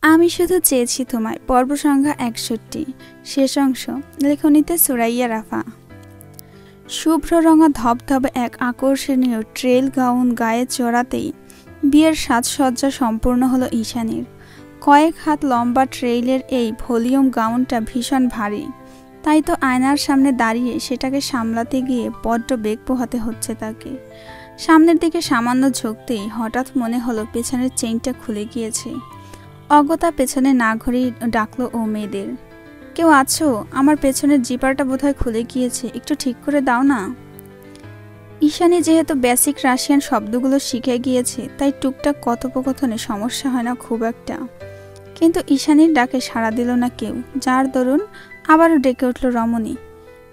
আমি শুধু চেয়েছি তোমায়। পর্ব সংখ্যা ৬১, শেষ অংশ। লেখনীতে সুরাইয়া রাফা। শুভ্র রঙা ধবধবে এক আকর্ষণীয় ট্রেল গাউন গায়ে চড়াতেই বিয়ের সাজসজ্জা সম্পূর্ণ হলো ঈশানীর। কয়েক হাত লম্বা ট্রেইলের এই ভলিউম গাউনটা ভীষণ ভারী, তাই তো আয়নার সামনে দাঁড়িয়ে সেটাকে সামলাতে গিয়ে বড্ড বেগ পোহাতে হচ্ছে তাকে। সামনের দিকে সামান্য ঝুঁকতেই হঠাৎ মনে হলো পেছনের চেইনটা খুলে গিয়েছে। অগত্যা পেছনে না ঘুরেই ডাকলো ও মেয়েদের, কেউ আছো? আমার পেছনের জিপারটা বোধহয় খুলে গিয়েছে, একটু ঠিক করে দাও না। ঈশানী যেহেতু বেসিক রাশিয়ান শব্দগুলো শিখে গিয়েছে, তাই টুকটাক কথোপকথনে সমস্যা হয় না খুব একটা। কিন্তু ঈশানীর ডাকে সাড়া দিল না কেউ, যার দরুন আবারও ডেকে উঠল রমণী,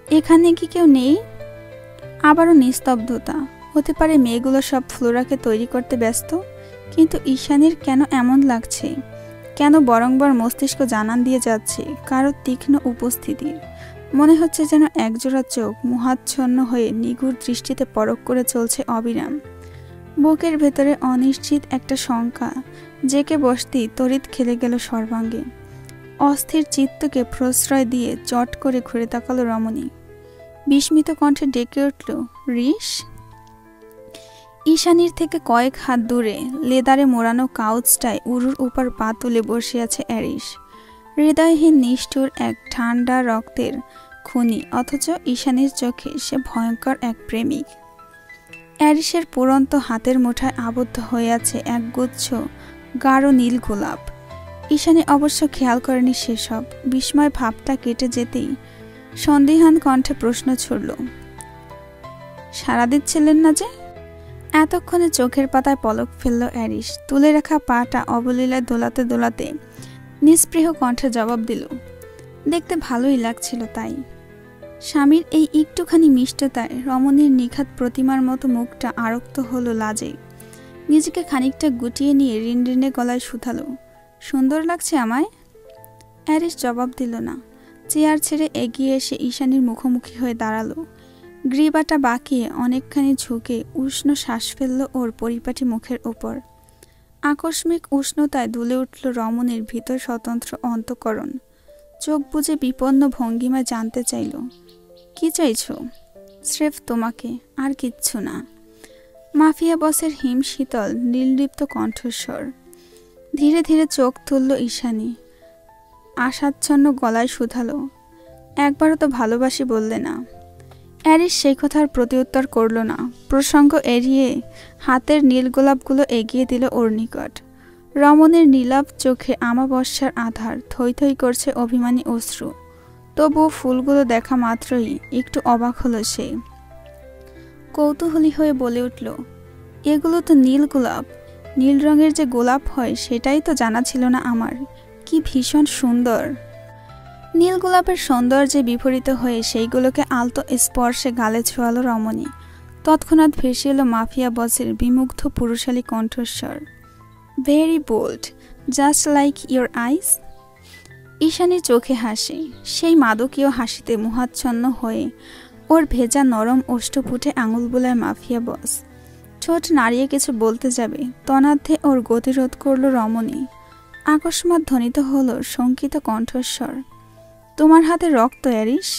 এখানে কি কেউ নেই? আবারও নিস্তব্ধতা। হতে পারে মেয়েগুলো সব ফ্লোরাকে তৈরি করতে ব্যস্ত, কিন্তু ঈশানীর কেন এমন লাগছে? কেন বরংবার মস্তিষ্ক জানান দিয়ে যাচ্ছে কারো তীক্ষ্ণ উপস্থিতির। মনে হচ্ছে যেন একজোড়া চোখ মোহাচ্ছন্ন হয়ে নিগুড় দৃষ্টিতে পরখ করে চলছে অবিরাম। বুকের ভেতরে অনিশ্চিত একটা শঙ্কা জেকে বসতেই তড়িৎ খেলে গেল সর্বাঙ্গে। অস্থির চিত্তকে প্রশ্রয় দিয়ে চট করে ঘুরে তাকালো রমণী। বিস্মিত কণ্ঠে ডেকে উঠল, রিস। ঈশানীর থেকে কয়েক হাত দূরে লেদারে মোড়ানো কাউচটায় উরুর উপর পা তুলে বসে আছে অ্যারিস। হৃদয়হীন নিষ্ঠুর এক ঠান্ডা রক্তের খুনি, অথচ ঈশানীর চোখে সে ভয়ঙ্কর এক প্রেমিক। অ্যারিসের পুরন্ত হাতের মুঠায় আবদ্ধ হয়ে আছে এক গুচ্ছ গাঢ় নীল গোলাপ। ঈশানী অবশ্য খেয়াল করেনি সেসব। বিস্ময় ভাবটা কেটে যেতেই সন্দিহান কণ্ঠে প্রশ্ন ছুড়ল, সাড়া দিচ্ছিলেন না যে? এতক্ষণে চোখের পাতায় পলক ফেলল অ্যারিস। তুলে রাখা পাটা অবলীলায় দোলাতে দোলাতে নিস্পৃহ কণ্ঠে জবাব দিল, দেখতে ভালোই লাগছিল তাই। স্বামীর এই একটুখানি মিষ্টতায় রমণীর নিখাত প্রতিমার মতো মুখটা আরক্ত হলো লাজে। নিজেকে খানিকটা গুটিয়ে নিয়ে রিনরিনে গলায় শুধালো, সুন্দর লাগছে আমায়? অ্যারিস জবাব দিল না। চেয়ার ছেড়ে এগিয়ে এসে ঈশানীর মুখোমুখি হয়ে দাঁড়ালো। গ্রীবাটা বাঁকিয়ে অনেকখানি ঝুঁকে উষ্ণ শ্বাস ফেলল ওর পরিপাটি মুখের ওপর। আকস্মিক উষ্ণতায় দুলে উঠল রমণীর ভিতর স্বতন্ত্র অন্তঃকরণ। চোখ বুজে বিপন্ন ভঙ্গিমায় জানতে চাইল, কি চাইছ? স্রেফ তোমাকে, আর কিচ্ছু না। মাফিয়া বসের হিমশীতল নীলদীপ্ত কণ্ঠস্বর। ধীরে ধীরে চোখ তুলল ঈশানী। আশাচ্ছন্ন গলায় শুধালো, একবারও তো ভালোবাসি বললে না? অ্যারিস সেই কথার প্রতিউত্তর করল না। প্রসঙ্গ এড়িয়ে হাতের নীল গোলাপগুলো এগিয়ে দিল ওর নিকট। রমণীর নীলাভ চোখে আমাবস্যার আধার থই থই করছে অভিমানী অশ্রু। তবুও ফুলগুলো দেখা মাত্রই একটু অবাক হলো সে। কৌতূহলী হয়ে বলে উঠল, এগুলো তো নীল গোলাপ। নীল রঙের যে গোলাপ হয় সেটাই তো জানা ছিল না আমার। কি ভীষণ সুন্দর। নীল গোলাপের সৌন্দর্যে বিপরীত হয়ে সেইগুলোকে আলতো স্পর্শে গালে ছোঁয়ালো রমণী। তৎক্ষণাৎ ভেসে এলো মাফিয়া বসের বিমুগ্ধ পুরুষালী কণ্ঠস্বর, very bold, just like your eyes. ঈশানীর চোখে হাসি, সেই মাদকীয় হাসিতে মোহাচ্ছন্ন হয়ে ওর ভেজা নরম ওষ্ঠপুটে আঙুল বোলায় মাফিয়া বস। ঠোঁট নাড়িয়ে কিছু বলতে যাবে, তন্মাধ্যে ওর গতিরোধ করল রমণী। আকস্মাৎ ধ্বনিত হলো শঙ্কিত কণ্ঠস্বর, তোমার হাতে রক্ত অ্যারিস।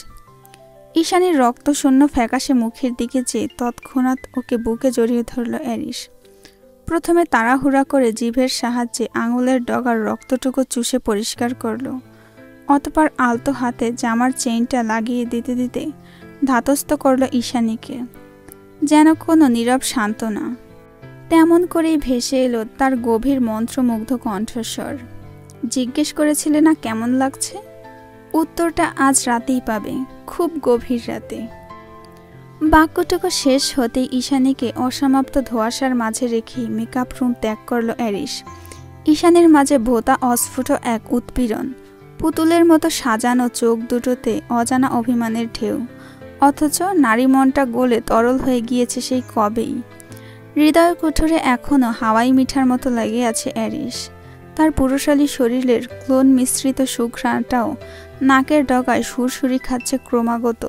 ঈশানীর রক্তশূন্য ফ্যাকাশে মুখের দিকে চেয়ে তৎক্ষণাৎ ওকে বুকে জড়িয়ে ধরল অ্যারিস। প্রথমে তাড়াহুড়া করে জিভের সাহায্যে আঙুলের ডগার রক্তটুকু চুষে পরিষ্কার করল। অতঃপর আলতো হাতে জামার চেইনটা লাগিয়ে দিতে দিতে ধাতস্থ করল ঈশানীকে, যেন কোনো নীরব সান্ত্বনা। তেমন করেই ভেসে এলো তার গভীর মন্ত্রমুগ্ধ কণ্ঠস্বর, জিজ্ঞেস করেছিলে না কেমন লাগছে? উত্তরটা আজ রাতেই পাবে, খুব গভীর রাতে। বাক্যটুকু শেষ হতেই ঈশানীকে অসমাপ্ত ধোঁয়াশার মাঝে রেখেই মেকআপ রুম ত্যাগ করল অ্যারিস। ঈশানীর মাঝে ভোতা অস্ফুট এক উৎপীড়ন, পুতুলের মতো সাজানো চোখ দুটোতে অজানা অভিমানের ঢেউ। অথচ নারী মনটা গলে তরল হয়ে গিয়েছে সেই কবেই। হৃদয় কুঠুরে এখনও হাওয়াই মিঠার মতো লেগে আছে অ্যারিস। তার পুরুষালী শরীরের ক্লোন মিশ্রিত সুঘ্রাণটাও নাকের ডগায় সুরসুরি খাচ্ছে ক্রমাগত।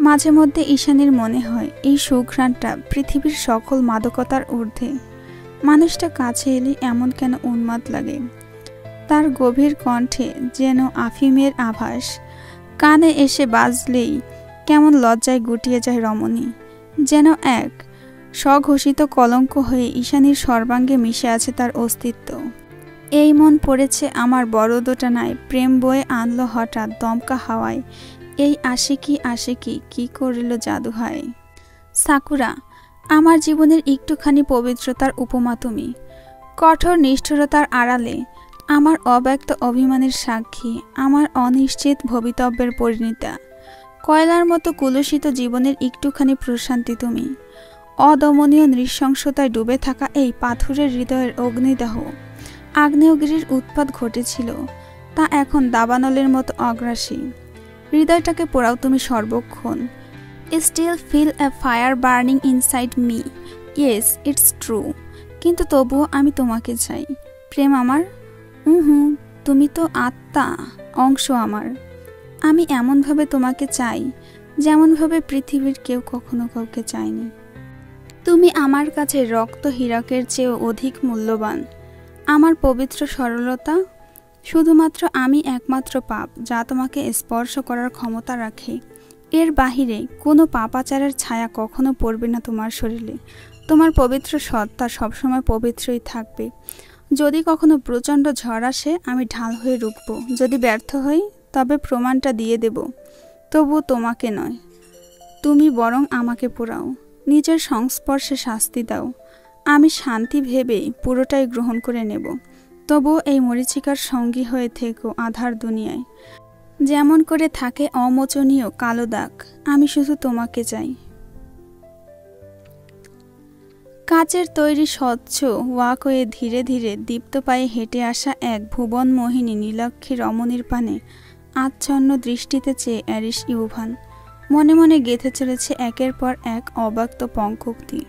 মাঝে মধ্যে ঈশানীর মনে হয় এই সুঘ্রাণটা পৃথিবীর সকল মাদকতার ঊর্ধ্বে। মানুষটা কাছে এলে এমন কেন উন্মাদ লাগে। তার গভীর কণ্ঠে যেন আফিমের আভাস, কানে এসে বাজলেই কেমন লজ্জায় গুটিয়ে যায় রমণী। যেন এক স্বঘোষিত কলঙ্ক হয়ে ঈশানীর সর্বাঙ্গে মিশে আছে তার অস্তিত্ব। এই মন পড়েছে আমার বড় দোটানায়, প্রেম বয়ে আনলো হঠাৎ দমকা হাওয়ায়, এই আশিকি কি করিল জাদু হায়। সাকুরা, আমার জীবনের একটুখানি পবিত্রতার উপমা তুমি, কঠোর নিষ্ঠুরতার আড়ালে আমার অব্যক্ত অভিমানের সাক্ষী, আমার অনিশ্চিত ভবিতব্যের পরিণীতা, কয়লার মতো কুলুষিত জীবনের একটুখানি প্রশান্তি তুমি, অদমনীয় নৃশংসতায় ডুবে থাকা এই পাথুরের হৃদয়ের অগ্নিদাহ। আগ্নেয়গিরির উৎপাত ঘটেছিল, তা এখন দাবানলের মতো অগ্রাসী। হৃদয়টাকে পোড়াও তুমি সর্বক্ষণ। Still feel a fire burning inside me. Yes, it's true. কিন্তু তবুও আমি তোমাকে চাই। প্রেম আমার, তুমি তো আত্মা, অংশ আমার। আমি এমনভাবে তোমাকে চাই যেমনভাবে পৃথিবীর কেউ কখনো কাউকে চায়নি। তুমি আমার কাছে রক্ত হীরকের চেয়েও অধিক মূল্যবান। আমার পবিত্র সরলতা, শুধুমাত্র আমি একমাত্র পাপ যা তোমাকে স্পর্শ করার ক্ষমতা রাখে। এর বাহিরে কোনো পাপাচারের ছায়া কখনো পড়বে না তোমার শরীরে। তোমার পবিত্র সত্তা সবসময় পবিত্রই থাকবে। যদি কখনো প্রচণ্ড ঝড় আসে আমি ঢাল হয়ে রুখব। যদি ব্যর্থ হই তবে প্রমাণটা দিয়ে দেব। তবু তোমাকে নয়, তুমি বরং আমাকে পোড়াও, নিজের সংস্পর্শে শাস্তি দাও। আমি শান্তি ভেবে পুরোটাই গ্রহণ করে নেব। তবুও এই মরীচিকার সঙ্গী হয়ে থেকো আধার দুনিয়ায়, যেমন করে থাকে অমোচনীয় কালো দাগ। আমি শুধু তোমাকে চাই। কাচের তৈরি স্বচ্ছ ওয়াকওয়ে ধীরে ধীরে দীপ্ত পায়ে হেঁটে আসা এক ভুবন মোহিনী নীলাক্ষী রমণীর পানে আচ্ছন্ন দৃষ্টিতে চেয়ে অ্যারিস ইউভান মনে মনে গেঁথে চলেছে একের পর এক অব্যক্ত পঙ্কোক্তি।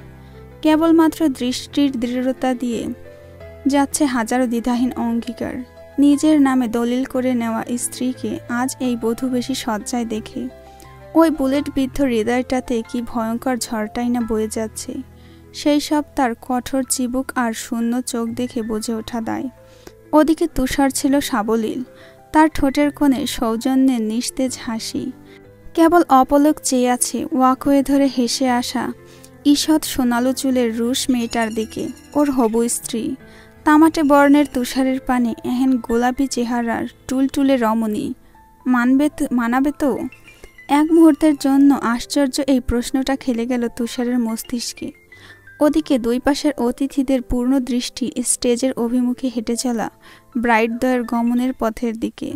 কেবলমাত্র দৃষ্টির দৃঢ়তা দিয়ে যাচ্ছে হাজারো দ্বিধাহীন অঙ্গীকার। নিজের নামে দলিল করে নেওয়া স্ত্রীকে আজ এই বধূবেশী সজ্জায় দেখে ওই বুলেটবিদ্ধ হৃদয়টাতে কি ভয়ঙ্কর ঝড়টাই না বয়ে যাচ্ছে, সেই সব তার কঠোর চিবুক আর শূন্য চোখ দেখে বুঝে ওঠা দায়। ওদিকে তুষার ছিল সাবলীল, তার ঠোঁটের কোণে সৌজন্যের নিস্তেজ হাসি। কেবল অপলক চেয়ে আছে ওয়াকওয়ে ধরে হেসে আসা ঈষৎ সোনালো চুলের রুশ মেয়েটার দিকে, ওর হবু স্ত্রী। তামাটে বর্ণের তুষারের পানে এহেন গোলাপি চেহারার টুলটুলে রমণী মানাবে তো? এক মুহূর্তের জন্য আশ্চর্য এই প্রশ্নটা খেলে গেল তুষারের মস্তিষ্কে। ওদিকে দুই পাশের অতিথিদের পূর্ণ দৃষ্টি স্টেজের অভিমুখে হেঁটে চলা ব্রাইডদ্বয়ের গমনের পথের দিকে।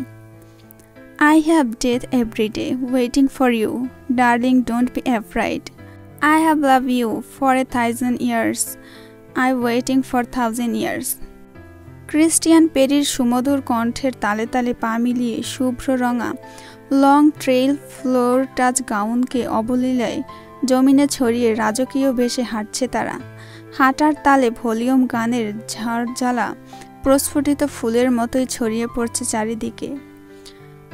I have death every day waiting for you, darling, don't be afraid. I have loved you for 1,000 years. I'm waiting for 1,000 years. Cristian পেরির সুমধুর কণ্ঠের তালে তালে পা মিলিয়ে শুভ্র রঙা লং ট্রেইল ফ্লোর টাচ গাউনকে অবলীলায় জমিনে ছড়িয়ে রাজকীয় বেশে হাঁটছে তারা। হাঁটার তালে ভলিউম গানের ঝড়-জ্বালা প্রস্ফুটিত ফুলের মতোই ছড়িয়ে পড়ছে চারিদিকে।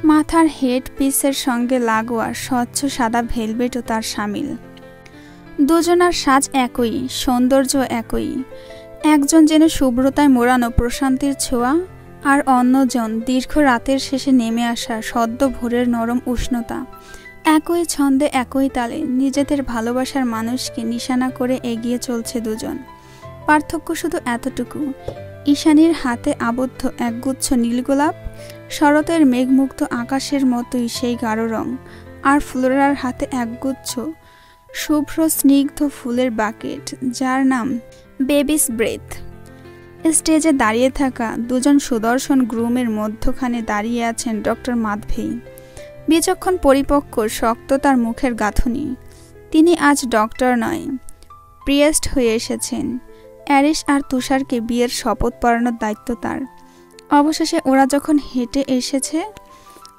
মাথার হেড পিসের সঙ্গে লাগোয়া স্বচ্ছ সাদা ভেলভেটও তার সামিল। দুজনার সাজ একই, সৌন্দর্য একই। একজন যেন শুভ্রতায় মোড়ানো প্রশান্তির ছোঁয়া, আর অন্যজন দীর্ঘ রাতের শেষে নেমে আসা সদ্য ভোরের নরম উষ্ণতা। একই ছন্দে একই তালে নিজেদের ভালোবাসার মানুষকে নিশানা করে এগিয়ে চলছে দুজন। পার্থক্য শুধু এতটুকু, ঈশানীর হাতে আবদ্ধ একগুচ্ছ নীলগোলাপ, শরতের মেঘমুগ্ধ আকাশের মতোই সেই গাঢ় রং, আর ফ্লোরার হাতে একগুচ্ছ শুভ্র স্নিগ্ধ ফুলের বাকেট, যার নাম বেবিস ব্রেথ। স্টেজে দাঁড়িয়ে থাকা দুজন সুদর্শন গ্রুমের মধ্যখানে দাঁড়িয়ে আছেন ডক্টর মাধভী। বিচক্ষণ পরিপক্ক শক্ত তার মুখের গাঁথনি। তিনি আজ ডক্টর নয়, প্রিয়েস্ট হয়ে এসেছেন। অ্যারিস আর তুষারকে বিয়ের শপথ পড়ানোর দায়িত্ব তার। অবশেষে ওরা যখন হেঁটে এসেছে,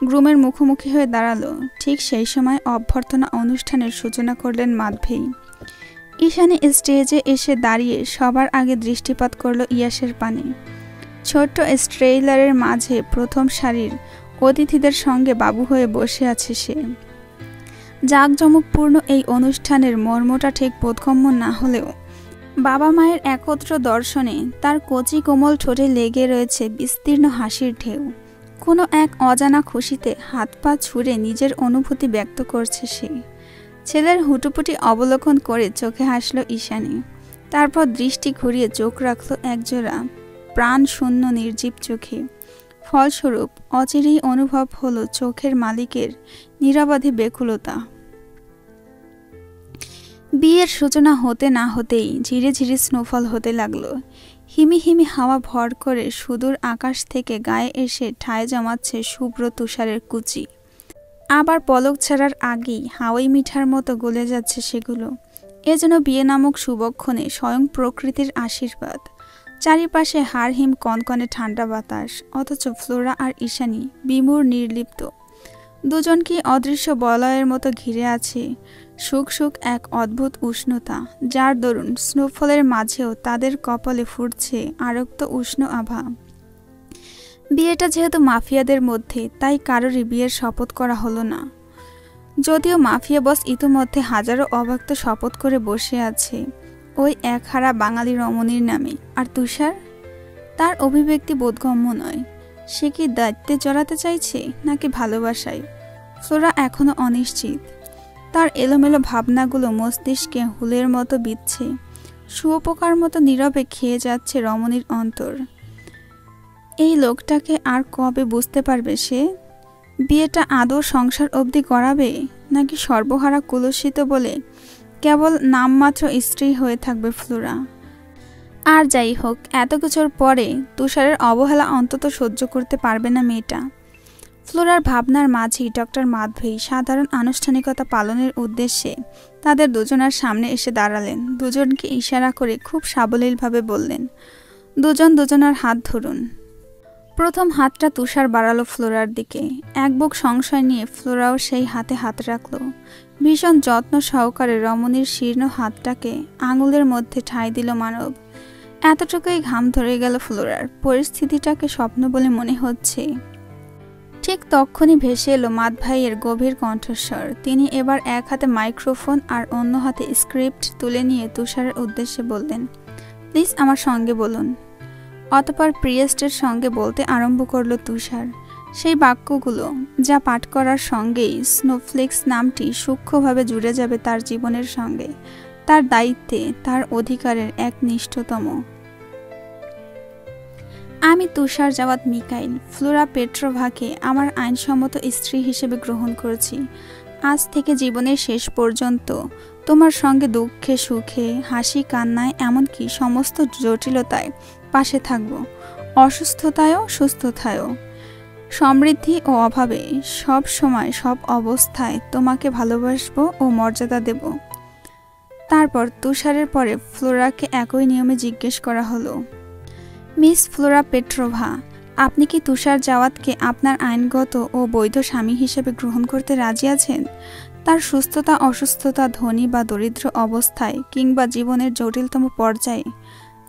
গ্রুমের মুখোমুখি হয়ে দাঁড়ালো, ঠিক সেই সময় অভ্যর্থনা অনুষ্ঠানের সূচনা করলেন মাধভী। ঈশানী স্টেজে এসে দাঁড়িয়ে সবার আগে দৃষ্টিপাত করল ইয়াসের পানে। ছোট্ট স্ট্রেইলারের মাঝে প্রথম সারির অতিথিদের সঙ্গে বাবু হয়ে বসে আছে সে। জাঁকজমকপূর্ণ এই অনুষ্ঠানের মর্মটা ঠিক বোধগম্য না হলেও বাবা মায়ের একত্র দর্শনে তার কচি কোমল ঠোঁটে লেগে রয়েছে বিস্তীর্ণ হাসির ঢেউ। কোনো এক অজানা খুশিতে হাত পা ছুঁড়ে নিজের অনুভূতি ব্যক্ত করছে সে। ছেলের হুটোপুটি অবলোকন করে চোখে হাসল ঈশানী। তারপর দৃষ্টি ঘুরিয়ে চোখ রাখল একজোড়া প্রাণ শূন্য নির্জীব চোখে। ফলস্বরূপ অচিরেই অনুভব হলো চোখের মালিকের নিরবধি বেকুলতা। বিয়ের সূচনা হতে না হতেই ঝিরে ঝিরে স্নোফল হতে লাগলো। হিমি হিমি হাওয়া ভর করে সুদূর আকাশ থেকে গায়ে এসে ঠায় জমাচ্ছে শুভ্র তুষারের কুচি। আবার পলক ছাড়ার আগেই হাওয়াই মিঠার মতো গলে যাচ্ছে সেগুলো। এ যেন বিয়ে নামক শুভক্ষণে স্বয়ং প্রকৃতির আশীর্বাদ। চারিপাশে হাড়হিম কনকনে ঠান্ডা বাতাস, অথচ ফ্লোরা আর ঈশানী বিমূঢ় নির্লিপ্ত। দুজনকেই অদৃশ্য বলয়ের মতো ঘিরে আছে সুখ সুখ এক অদ্ভুত উষ্ণতা, যার দরুন স্নোফলের মাঝেও তাদের কপালে ফুটছে আরক্ত উষ্ণ আভা। বিয়েটা যেহেতু মাফিয়াদের মধ্যে, তাই কারোরই বিয়ের শপথ করা হলো না। যদিও মাফিয়া বস ইতোমধ্যে হাজারো অভক্ত শপথ করে বসে আছে ওই একহারা বাঙালি রমণীর নামে। আর তুষার, তার অভিব্যক্তি বোধগম্য নয়। সে কি দায়িত্বে জড়াতে চাইছে নাকি ভালোবাসায়? ফ্লোরা এখনো অনিশ্চিত। তার এলোমেলো ভাবনাগুলো মস্তিষ্কে হুলের মতো বিচ্ছে। শুয়োপোকার মতো নীরবে খেয়ে যাচ্ছে রমণীর অন্তর। এই লোকটাকে আর কবে বুঝতে পারবে সে? বিয়েটা আদৌ সংসার অবধি করাবে, নাকি সর্বহারা কুলসিত বলে কেবল নামমাত্র স্ত্রী হয়ে থাকবে ফ্লোরা? আর যাই হোক, এত কিছুর পরে তুষারের অবহেলা অন্তত সহ্য করতে পারবে না মেয়েটা। ফ্লোরার ভাবনার মাঝেই ডক্টর মাধবী সাধারণ আনুষ্ঠানিকতা পালনের উদ্দেশ্যে তাদের দুজনের সামনে এসে দাঁড়ালেন। দুজনকে ইশারা করে খুব সাবলীলভাবে বললেন, দুজন দুজনের হাত ধরুন। প্রথম হাতটা তুষার বাড়ালো ফ্লোরার দিকে। এক বুক সংশয় নিয়ে ফ্লোরাও সেই হাতে হাত রাখল। ভীষণ যত্ন সহকারে রমণীর শীর্ণ হাতটাকে আঙুলের মধ্যে ঠাঁই দিল মানব। এতটুকুই ঘাম ধরে গেল ফ্লোরার। পরিস্থিতিটাকে স্বপ্ন বলে মনে হচ্ছে। ঠিক তখনই ভেসে এলো মাদ ভাইয়ের গভীর কণ্ঠস্বর। তিনি এবার এক হাতে মাইক্রোফোন আর অন্য হাতে স্ক্রিপ্ট তুলে নিয়ে তুষারের উদ্দেশ্যে বললেন, প্লিজ আমার সঙ্গে বলুন। অতঃপর প্রিয়েস্টের সঙ্গে বলতে আরম্ভ করল তুষার। সেই বাক্যগুলো যা পাঠ করার সঙ্গেই স্নোফ্লেক্স নামটি সূক্ষ্মভাবে জুড়ে যাবে তার জীবনের সঙ্গে, তার দায়িত্বে, তার অধিকারের এক নিষ্ঠতম। আমি তুষার জাওয়াত মিকাইল ফ্লোরা পেট্রোভাকে আমার আইনসম্মত স্ত্রী হিসেবে গ্রহণ করেছি। আজ থেকে জীবনের শেষ পর্যন্ত তোমার সঙ্গে দুঃখে সুখে, হাসি কান্নায়, এমনকি সমস্ত জটিলতায় পাশে থাকব। অসুস্থতায়ও সুস্থতায়ও, সমৃদ্ধি ও অভাবে, সব সময় সব অবস্থায় তোমাকে ভালোবাসবো ও মর্যাদা দেব। তারপর তুষারের পরে ফ্লোরাকে একই নিয়মে জিজ্ঞেস করা হলো, মিস ফ্লোরা পেট্রোভা, আপনি কি তুষার জাওয়াতকে আপনার আইনগত ও বৈধ স্বামী হিসেবে গ্রহণ করতে রাজি আছেন? তার সুস্থতা অসুস্থতা, ধনী বা দরিদ্র অবস্থায়, কিংবা জীবনের জটিলতম পর্যায়ে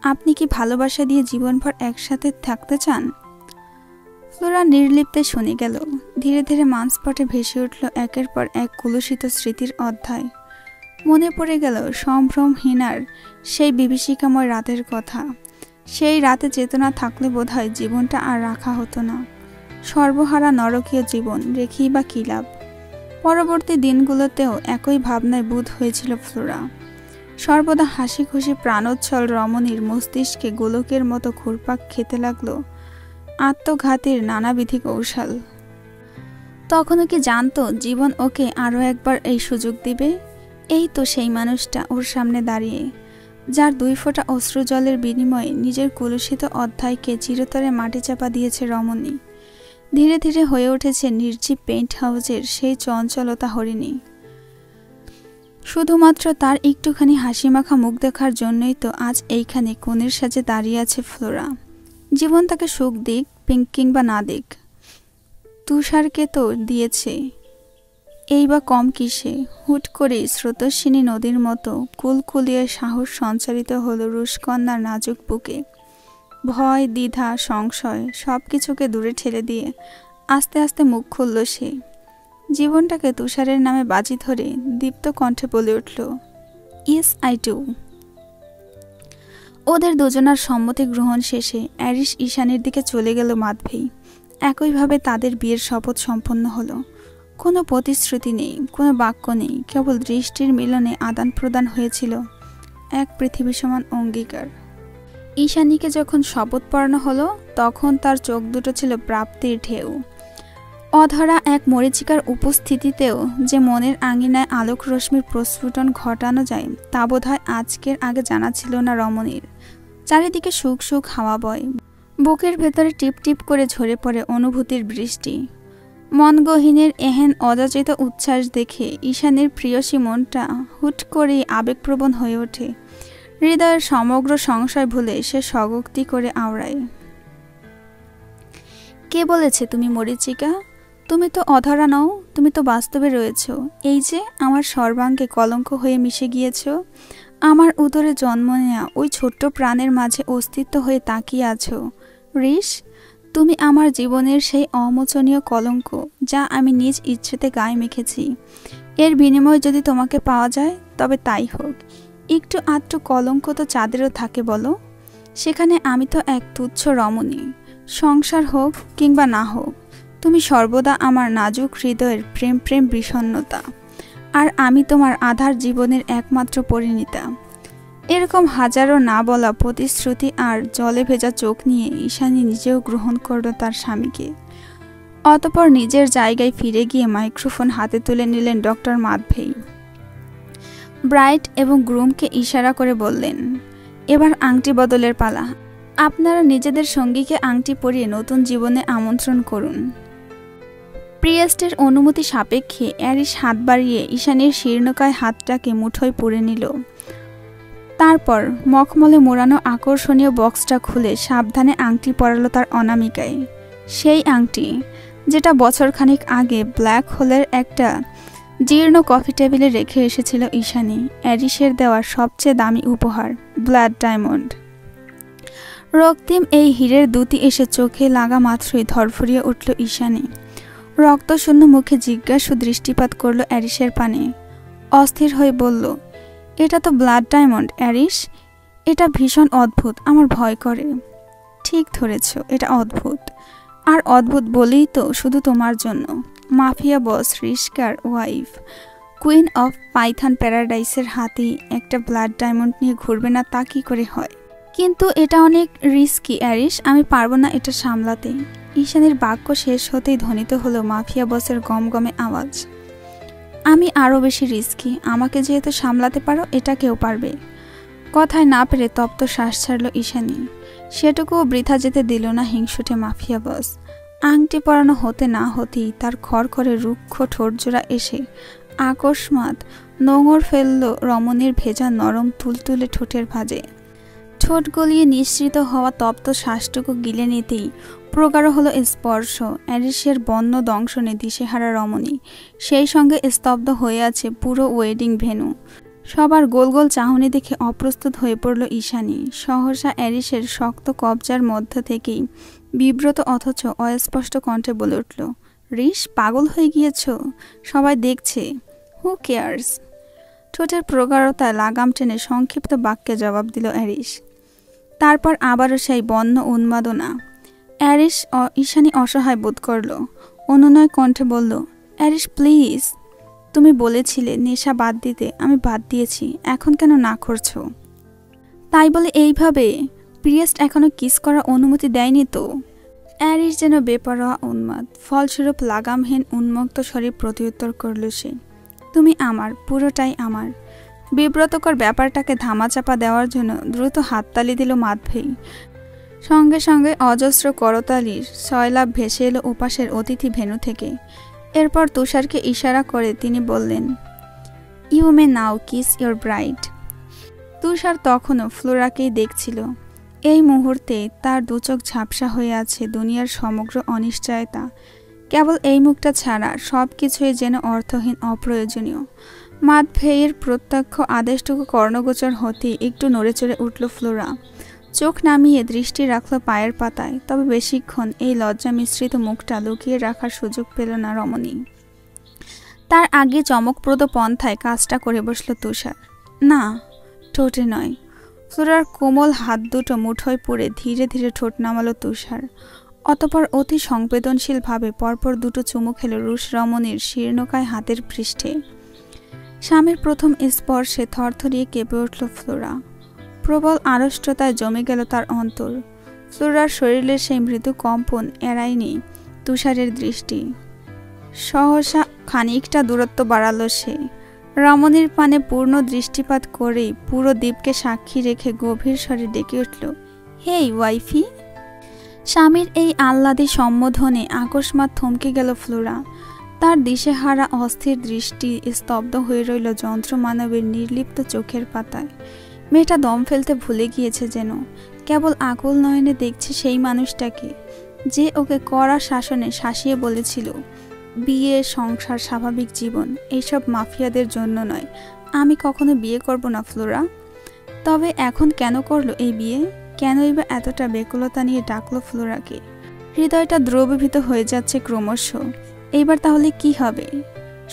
আপনি কি ভালোবাসা দিয়ে জীবনভর একসাথে থাকতে চান? ফ্লোরা নির্লিপ্তে শুনে গেল। ধীরে ধীরে মানস্পটে ভেসে উঠল একের পর এক কলুষিত স্মৃতির অধ্যায়। মনে পড়ে গেল সম্ভ্রমহীনার সেই বিভীষিকাময় রাতের কথা। সেই রাতে চেতনা থাকলে বোধহয় জীবনটা আর রাখা হতো না। সর্বহারা নরকীয় জীবন রেখেই বা কী লাভ? পরবর্তী দিনগুলোতেও একই ভাবনায় বুঁদ হয়েছিল ফ্লোরা। সর্বদা হাসি খুশি প্রাণোচ্ছল রমণীর মস্তিষ্কে গোলকের মতো ঘুরপাক খেতে লাগলো আত্মঘাতীর নানাবিধি কৌশল। তখনও কি জানতো জীবন ওকে আরও একবার এই সুযোগ দিবে? এই তো সেই মানুষটা ওর সামনে দাঁড়িয়ে, যার 2 ফোঁটা অশ্রুজলের বিনিময়ে নিজের কলুষিত অধ্যায়কে চিরতরে মাটি চাপা দিয়েছে রমণী। ধীরে ধীরে হয়ে উঠেছে নির্জীব পেইন্ট হাউসের সেই চঞ্চলতা হরিণী। শুধুমাত্র তার একটুখানি হাসিমাখা মুখ দেখার জন্যই তো আজ এইখানে কোণের সাজে দাঁড়িয়ে আছে ফ্লোরা। জীবন তাকে সুখ দিক কিংবা না দিক, তুষারকে তো দিয়েছে। এই বা কম কিসে? হুট করে স্রোতস্বিনী নদীর মতো কুলকুলিয়ে সাহস সঞ্চারিত হলো রুশকন্যার নাজুক বুকে। ভয়, দ্বিধা, সংশয় সব কিছুকে দূরে ঠেলে দিয়ে আস্তে আস্তে মুখ খুলল সে। জীবনটাকে তুষারের নামে বাজি ধরে দীপ্ত কণ্ঠে বলে উঠল, ইয়েস আই ডু। ওদের দুজনার সম্মতি গ্রহণ শেষে অ্যারিস ঈশানীর দিকে চলে গেল মাধবী। একইভাবে তাদের বিয়ের শপথ সম্পন্ন হলো। কোনো প্রতিশ্রুতি নেই, কোনো বাক্য নেই, কেবল দৃষ্টির মিলনে আদান প্রদান হয়েছিল এক পৃথিবী সমান অঙ্গীকার। ঈশানীকে যখন শপথ পড়ানো হলো তখন তার চোখ দুটো ছিল প্রাপ্তির ঢেউ। অধরা এক মরীচিকার উপস্থিতিতেও যে মনের আঙিনায় আলোক রশ্মির প্রস্ফুটন ঘটানো যায় তা বোধহয় আজকের আগে জানা ছিল না রমণীর। চারিদিকে সুখ সুখ হাওয়া বয়, বুকের ভেতরে টিপ টিপ করে ঝরে পড়ে অনুভূতির বৃষ্টি। মনগহীনের এহেন অযাচিত উচ্ছ্বাস দেখে ঈশানীর প্রিয়সী মনটা হুট করেই আবেগপ্রবণ হয়ে ওঠে। হৃদয়ের সমগ্র সংশয় ভুলে সে স্বগক্তি করে আওড়ায়। কে বলেছে তুমি মরীচিকা? তুমি তো অধরা নও, তুমি তো বাস্তবে রয়েছ। এই যে আমার সর্বাঙ্গে কলঙ্ক হয়ে মিশে গিয়েছ, আমার উদরে জন্ম নেয়া ওই ছোট্ট প্রাণের মাঝে অস্তিত্ব হয়ে তাকিয়ে আছো। ঋষ, তুমি আমার জীবনের সেই অমোচনীয় কলঙ্ক যা আমি নিজ ইচ্ছেতে গায়ে মেখেছি। এর বিনিময়ে যদি তোমাকে পাওয়া যায় তবে তাই হোক। একটু আধটু কলঙ্ক তো চাঁদেরও থাকে বলো। সেখানে আমি তো এক তুচ্ছ রমণী। সংসার হোক কিংবা না হোক, তুমি সর্বদা আমার নাজুক হৃদয়ের প্রেম প্রেম বিষণ্ণতা, আর আমি তোমার আধার জীবনের একমাত্র পরিণীতা। এরকম হাজারো না বলা প্রতিশ্রুতি আর জলে ভেজা চোখ নিয়ে ঈশানী নিজেও গ্রহণ করল তার স্বামীকে। অতঃপর নিজের জায়গায় ফিরে গিয়ে মাইক্রোফোন হাতে তুলে নিলেন ডক্টর মাধবী। ব্রাইড এবং গ্রুমকে ইশারা করে বললেন, এবার আংটি বদলের পালা। আপনারা নিজেদের সঙ্গীকে আংটি পরিয়ে নতুন জীবনে আমন্ত্রণ করুন। প্রিয়েস্টের অনুমতি সাপেক্ষে অ্যারিস হাত বাড়িয়ে ঈশানীর শীর্ণকায় হাতটাকে মুঠোয় পুরে নিল। তারপর মখমলে মোড়ানো আকর্ষণীয় বক্সটা খুলে সাবধানে আংটি পরালো তার অনামিকায়। সেই আংটি যেটা বছরখানেক আগে ব্ল্যাক হোলের একটা জীর্ণ কফি টেবিলে রেখে এসেছিল ঈশানী, অ্যারিসের দেওয়া সবচেয়ে দামি উপহার, ব্লাড ডায়মন্ড। রক্তিম এই হীরের দুটি এসে চোখে লাগা মাত্রই ধরফরিয়ে উঠল ঈশানী। রক্তশূন্য মুখে জিজ্ঞাসু দৃষ্টিপাত করল অ্যারিসের পানে। অস্থির হয়ে বলল, এটা তো ব্লাড ডায়মন্ড অ্যারিস। এটা ভীষণ অদ্ভুত, আমার ভয় করে। ঠিক ধরেছ, এটা অদ্ভুত। আর অদ্ভুত বলেই তো শুধু তোমার জন্য। মাফিয়া বস রিস্কার ওয়াইফ, কুইন অফ পাইথন প্যারাডাইসের হাতেই একটা ব্লাড ডায়মন্ড নিয়ে ঘুরবে না তা কি করে হয়? কিন্তু এটা অনেক রিস্কি অ্যারিস, আমি পারবো না এটা সামলাতে। ঈশানীর বাক্য শেষ হতেই ধ্বনিত হলো মাফিয়া বসের গমগমে আওয়াজ। আমি আরও বেশি রিস্কি, আমাকে যেহেতু সামলাতে পারো এটা কেউ পারবে। কথায় না পেরে তপ্ত শ্বাস ছাড়ল ঈশানী। সেটুকুও বৃথা যেতে দিল না হিংসুটে মাফিয়া বস। আংটি পরানো হতে না হতেই তার খড়খড়ে রুক্ষ ঠোঁটজোড়া এসে আকস্মাৎ নোঙর ফেলল রমণীর ভেজা নরম তুলতুলে ঠোঁটের ভাঁজে। ঠোঁট গলিয়ে নিঃসৃত হওয়া তপ্ত শ্বাসটুকু গিলে নিতেই প্রগাঢ় হলো স্পর্শ। অ্যারিসের বন্য দংশনে দিশেহারা রমণী, সেই সঙ্গে স্তব্ধ হয়ে আছে পুরো ওয়েডিং ভেন্যু। সবার গোল গোল চাহনি দেখে অপ্রস্তুত হয়ে পড়ল ঈশানী। সহসা অ্যারিসের শক্ত কবজার মধ্য থেকেই বিব্রত অথচ অস্পষ্ট কণ্ঠে বলে উঠল, রিস, পাগল হয়ে গিয়েছ? সবাই দেখছে, হু কেয়ার্স? ঠোঁটের প্রগাঢ়তায় লাগাম টেনে সংক্ষিপ্ত বাক্যে জবাব দিল অ্যারিস। তারপর আবারও সেই বন্য উন্মাদনা। ঈশানী অসহায় বোধ করল। অনুনয় কণ্ঠে বলল, অ্যারিস প্লিজ, তুমি বলেছিলে নেশা বাদ দিতে, আমি বাদ দিয়েছি, এখন কেন না করছো? তাই বলে এইভাবে? প্রিয়েস্ট এখনো কিস করার অনুমতি দেয়নি তো? অ্যারিস যেন বেপরোয়া উন্মাদ। ফলস্বরূপ লাগামহীন উন্মুক্ত স্বরে প্রত্যুত্তর করল সে, তুমি আমার, পুরোটাই আমার। বিব্রতকর ব্যাপারটাকে ধামাচাপা দেওয়ার জন্য দ্রুত হাততালি দিল মাধবী। সঙ্গে সঙ্গে অজস্র করতালির সয়লাভ ভেসে এলো উপাসের অতিথি ভেন্যু থেকে। এরপর তুষারকে ইশারা করে তিনি বললেন, you may now kiss your bride. Tushar তখনও ফ্লোরাকেই দেখছিল। এই মুহূর্তে তার দুচোখ ঝাপসা হয়ে আছে দুনিয়ার সমগ্র অনিশ্চয়তা। কেবল এই মুখটা ছাড়া সব কিছুই যেন অর্থহীন, অপ্রয়োজনীয়। মাধবীর প্রত্যক্ষ আদেশটুকু কর্ণগোচর হতেই একটু নড়েচড়ে উঠল ফ্লোরা। চোখ নামিয়ে দৃষ্টি রাখল পায়ের পাতায়। তবে বেশিক্ষণ এই লজ্জা মিশ্রিত মুখটা লুকিয়ে রাখার সুযোগ পেল না রমণী। তার আগে চমকপ্রদ পন্থায় কাজটা করে বসল তুষার। না, ঠোঁটে নয়, ফ্লোরার কোমল হাত দুটো মুঠোয় পড়ে ধীরে ধীরে ঠোঁট নামালো তুষার। অতপর অতি সংবেদনশীলভাবে পরপর দুটো চুমু খেল রুশ রমণীর শীর্ণকায় হাতের পৃষ্ঠে। স্বামীর প্রথম স্পর্শে থরথরিয়ে কেঁপে উঠল ফ্লোরা। প্রবল আড়ষ্টতায় জমে গেল তার অন্তর। ফ্লোরার শরীরের সেই মৃদু কম্পন এড়ায়নি তুষারের দৃষ্টি। সহসা খানিকটা দূরত্ব বাড়ালো সে। রমণীর পানে পূর্ণ দৃষ্টিপাত করেই পুরো দ্বীপকে সাক্ষী রেখে গভীর স্বরে ডেকে উঠল, হেই ওয়াইফি। স্বামীর এই আহ্লাদী সম্বোধনে আকস্মাৎ থমকে গেল ফ্লোরা। তার দিশেহারা অস্থির দৃষ্টি স্তব্ধ হয়ে রইল যন্ত্রমানবের নির্লিপ্ত চোখের পাতায়। মেয়েটা দম ফেলতে ভুলে গিয়েছে যেন, কেবল আকুল নয়নে দেখছে সেই মানুষটাকে যে ওকে কড়া শাসনে শাসিয়ে বলেছিল, বিয়ে, সংসার, স্বাভাবিক জীবন এইসব মাফিয়াদের জন্য নয়, আমি কখনো বিয়ে করব না ফ্লোরা। তবে এখন কেন করলো এই বিয়ে? কেনই বা এতটা বেকুলতা নিয়ে ডাকলো ফ্লোরাকে? হৃদয়টা দ্রবীভূত হয়ে যাচ্ছে ক্রমশ। এইবার তাহলে কি হবে?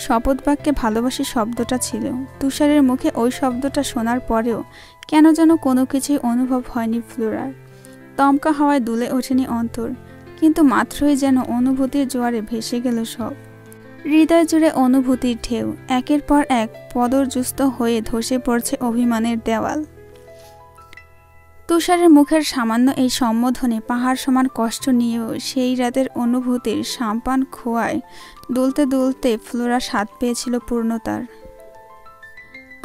শপথ বাক্যে ভালোবাসি শব্দটা ছিল, তুষারের মুখে ওই শব্দটা শোনার পরেও কেন যেন কোনো কিছুই অনুভব হয়নি ফ্লোরার। দমকা হাওয়ায় দুলে ওঠেনি অন্তর, কিন্তু মাত্রই যেন অনুভূতির জোয়ারে ভেসে গেল সব। হৃদয় জুড়ে অনুভূতির ঢেউ, একের পর এক পদরযুস্ত হয়ে ধসে পড়ছে অভিমানের দেওয়াল। তুষারের মুখের সামান্য এই সম্বোধনে পাহাড় সমান কষ্ট নিয়েও সেই রাতের অনুভূতির সাম্পান খোয়ায় দুলতে দুলতে ফ্লোরা স্বাদ পেয়েছিল পূর্ণতার।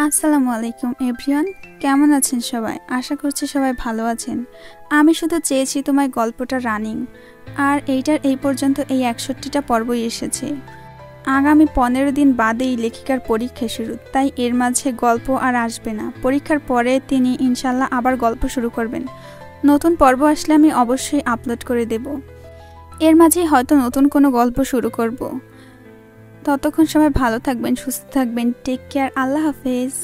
আসসালামু আলাইকুম এভরিওয়ান, কেমন আছেন সবাই? আশা করছি সবাই ভালো আছেন। আমি শুধু চেয়েছি তোমায় গল্পটা রানিং, আর এইটার এই পর্যন্ত এই 61টা পর্বই এসেছে। আগামী 15 দিন বাদেই লেখিকার পরীক্ষা শুরু, তাই এর মাঝে গল্প আর আসবে না। পরীক্ষার পরে তিনি ইনশাল্লাহ আবার গল্প শুরু করবেন। নতুন পর্ব আসলে আমি অবশ্যই আপলোড করে দেব। এর মাঝেই হয়তো নতুন কোনো গল্প শুরু করব। ততক্ষণ সবাই ভালো থাকবেন, সুস্থ থাকবেন। Take care. আল্লাহ হাফেজ।